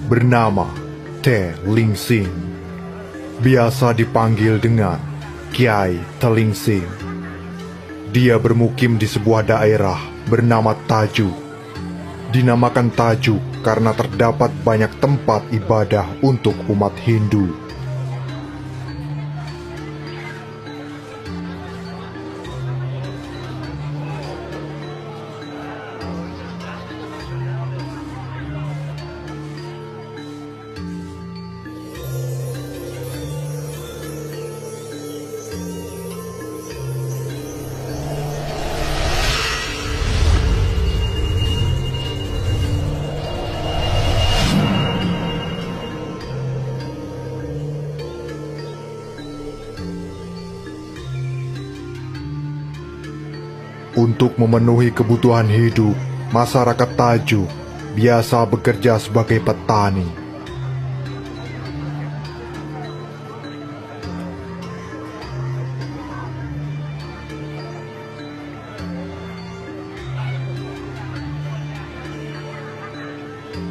bernama Te Lingsing. Biasa dipanggil dengan Kiai Telingsing. Dia bermukim di sebuah daerah bernama Tajuk. Dinamakan Tajuk karena terdapat banyak tempat ibadah untuk umat Hindu. Untuk memenuhi kebutuhan hidup, masyarakat Tajuk biasa bekerja sebagai petani.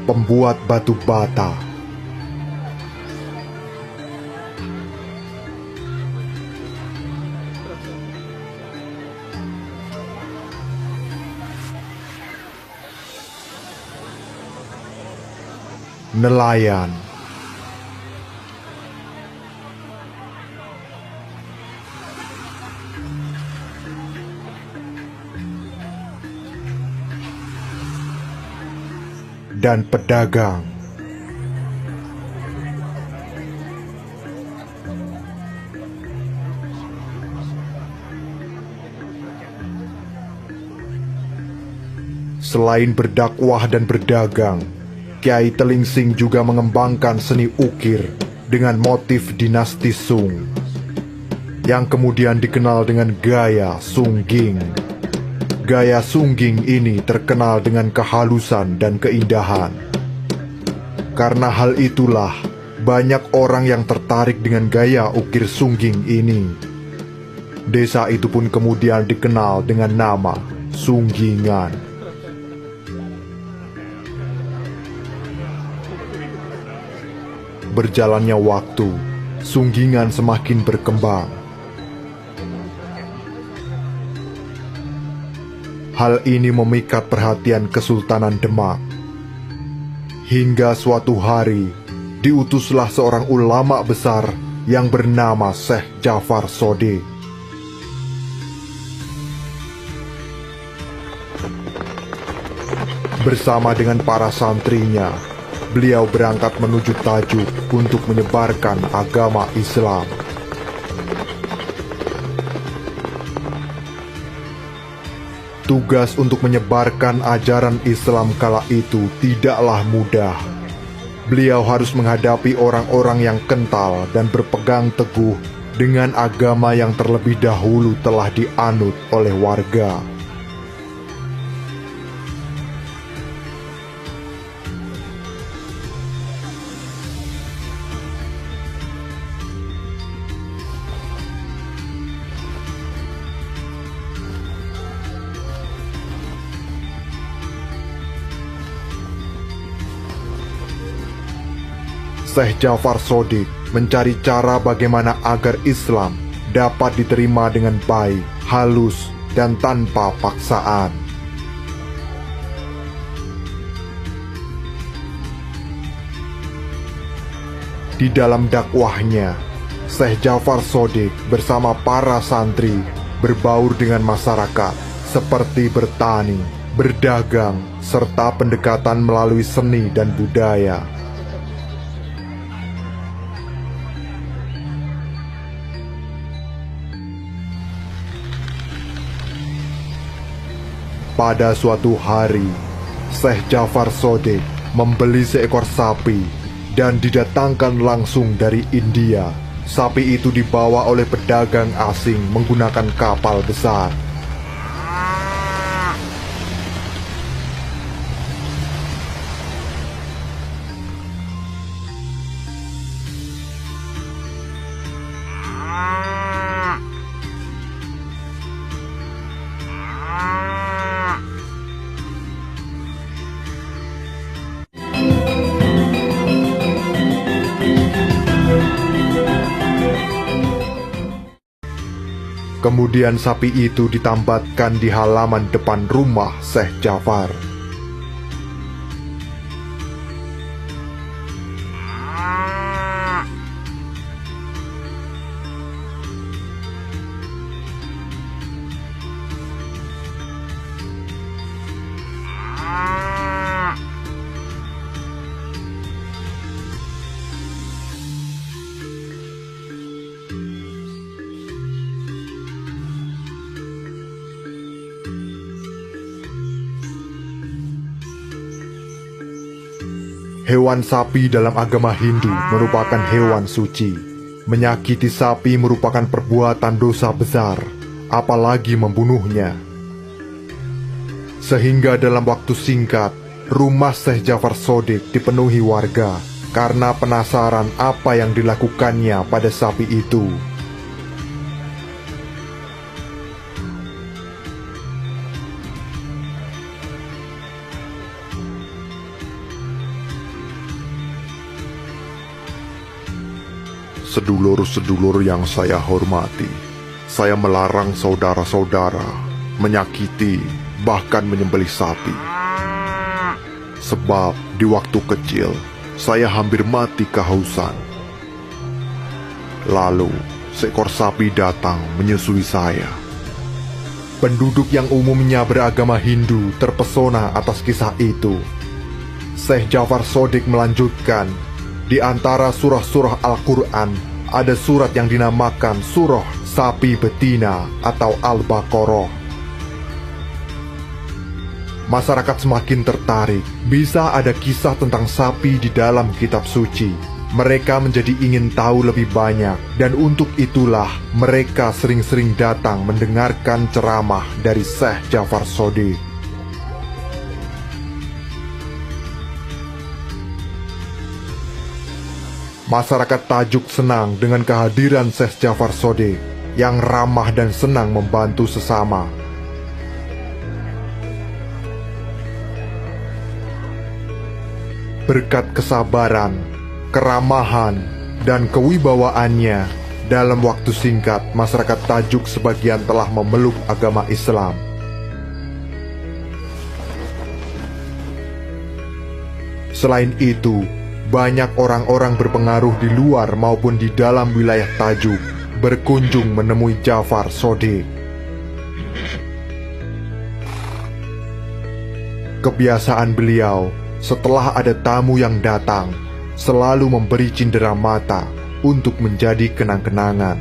Pembuat batu bata, nelayan, dan pedagang. Selain berdakwah dan berdagang, Kiai Telingsing juga mengembangkan seni ukir dengan motif dinasti Sung, yang kemudian dikenal dengan gaya Sungging. Gaya Sungging ini terkenal dengan kehalusan dan keindahan. Karena hal itulah, banyak orang yang tertarik dengan gaya ukir Sungging ini. Desa itu pun kemudian dikenal dengan nama Sunggingan. Berjalannya waktu, Sunggingan semakin berkembang. Hal ini memikat perhatian Kesultanan Demak. Hingga suatu hari, diutuslah seorang ulama besar yang bernama Syekh Jafar Shodiq. Bersama dengan para santrinya, beliau berangkat menuju Tajuk untuk menyebarkan agama Islam. Tugas untuk menyebarkan ajaran Islam kala itu tidaklah mudah. Beliau harus menghadapi orang-orang yang kental dan berpegang teguh dengan agama yang terlebih dahulu telah dianut oleh warga. Syekh Jafar Shodiq mencari cara bagaimana agar Islam dapat diterima dengan baik, halus, dan tanpa paksaan. Di dalam dakwahnya, Syekh Jafar Shodiq bersama para santri berbaur dengan masyarakat seperti bertani, berdagang, serta pendekatan melalui seni dan budaya. Pada suatu hari, Syekh Jafar Shodiq membeli seekor sapi dan didatangkan langsung dari India. Sapi itu dibawa oleh pedagang asing menggunakan kapal besar. Kemudian sapi itu ditambatkan di halaman depan rumah Syekh Jafar. Hewan sapi dalam agama Hindu merupakan hewan suci. Menyakiti sapi merupakan perbuatan dosa besar, apalagi membunuhnya. Sehingga dalam waktu singkat, rumah Syekh Jafar Shodiq dipenuhi warga karena penasaran apa yang dilakukannya pada sapi itu. Sedulur-sedulur yang saya hormati, saya melarang saudara-saudara menyakiti, bahkan menyembelih sapi. Sebab di waktu kecil, saya hampir mati kehausan. Lalu, seekor sapi datang menyusui saya. Penduduk yang umumnya beragama Hindu terpesona atas kisah itu. Syekh Jafar Shodiq melanjutkan, di antara surah-surah Al-Quran, ada surat yang dinamakan Surah Sapi Betina atau Al-Baqarah. Masyarakat semakin tertarik, bisa ada kisah tentang sapi di dalam kitab suci. Mereka menjadi ingin tahu lebih banyak, dan untuk itulah mereka sering-sering datang mendengarkan ceramah dari Syekh Jafar Shodiq. Masyarakat Tajuk senang dengan kehadiran Syekh Jafar Shodiq yang ramah dan senang membantu sesama. Berkat kesabaran, keramahan, dan kewibawaannya, dalam waktu singkat masyarakat Tajuk sebagian telah memeluk agama Islam. Selain itu, banyak orang-orang berpengaruh di luar maupun di dalam wilayah Tajuk berkunjung menemui Jafar Shodiq. Kebiasaan beliau, setelah ada tamu yang datang, selalu memberi cindera mata untuk menjadi kenang-kenangan.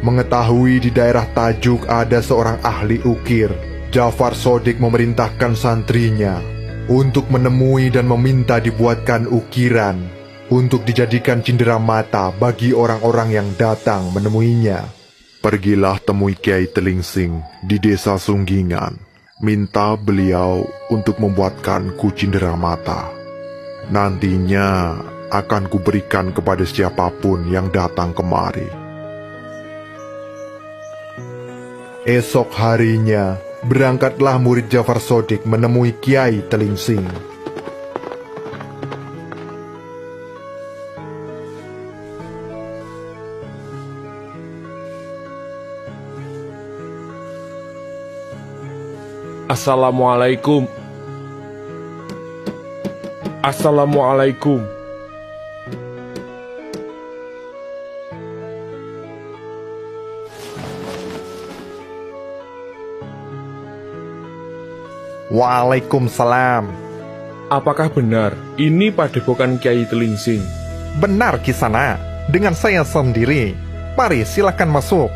Mengetahui di daerah Tajuk ada seorang ahli ukir, Jafar Shodiq memerintahkan santrinya untuk menemui dan meminta dibuatkan ukiran untuk dijadikan cindera mata bagi orang-orang yang datang menemuinya. Pergilah temui Kiai Telingsing di desa Sunggingan. Minta beliau untuk membuatkanku cindera mata. Nantinya akan kuberikan kepada siapapun yang datang kemari. Esok harinya, berangkatlah murid Jafar Shodiq menemui Kiai Telingsing. Assalamualaikum. Assalamualaikum. Waalaikumsalam. Apakah benar ini padepokan Kiai Telingsing? Benar Kisana, dengan saya sendiri. Mari silakan masuk.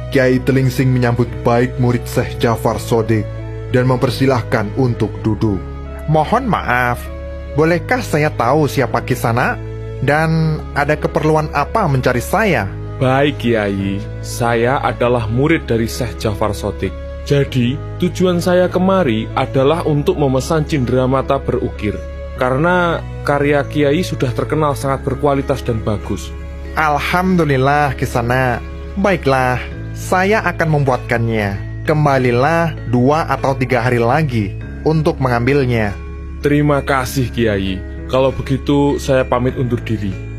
Kiai Telingsing menyambut baik murid Syekh Jafar Shodiq dan mempersilahkan untuk duduk. Mohon maaf, bolehkah saya tahu siapa Kisana? Dan ada keperluan apa mencari saya? Baik Kiai, saya adalah murid dari Syekh Jafar Shodiq. Jadi, tujuan saya kemari adalah untuk memesan cindera mata berukir. Karena karya Kiai sudah terkenal sangat berkualitas dan bagus. Alhamdulillah Kisana. Baiklah, saya akan membuatkannya. Kembalilah 2 atau 3 hari lagi. untuk mengambilnya. Terima kasih Kiai. Kalau begitu saya pamit undur diri.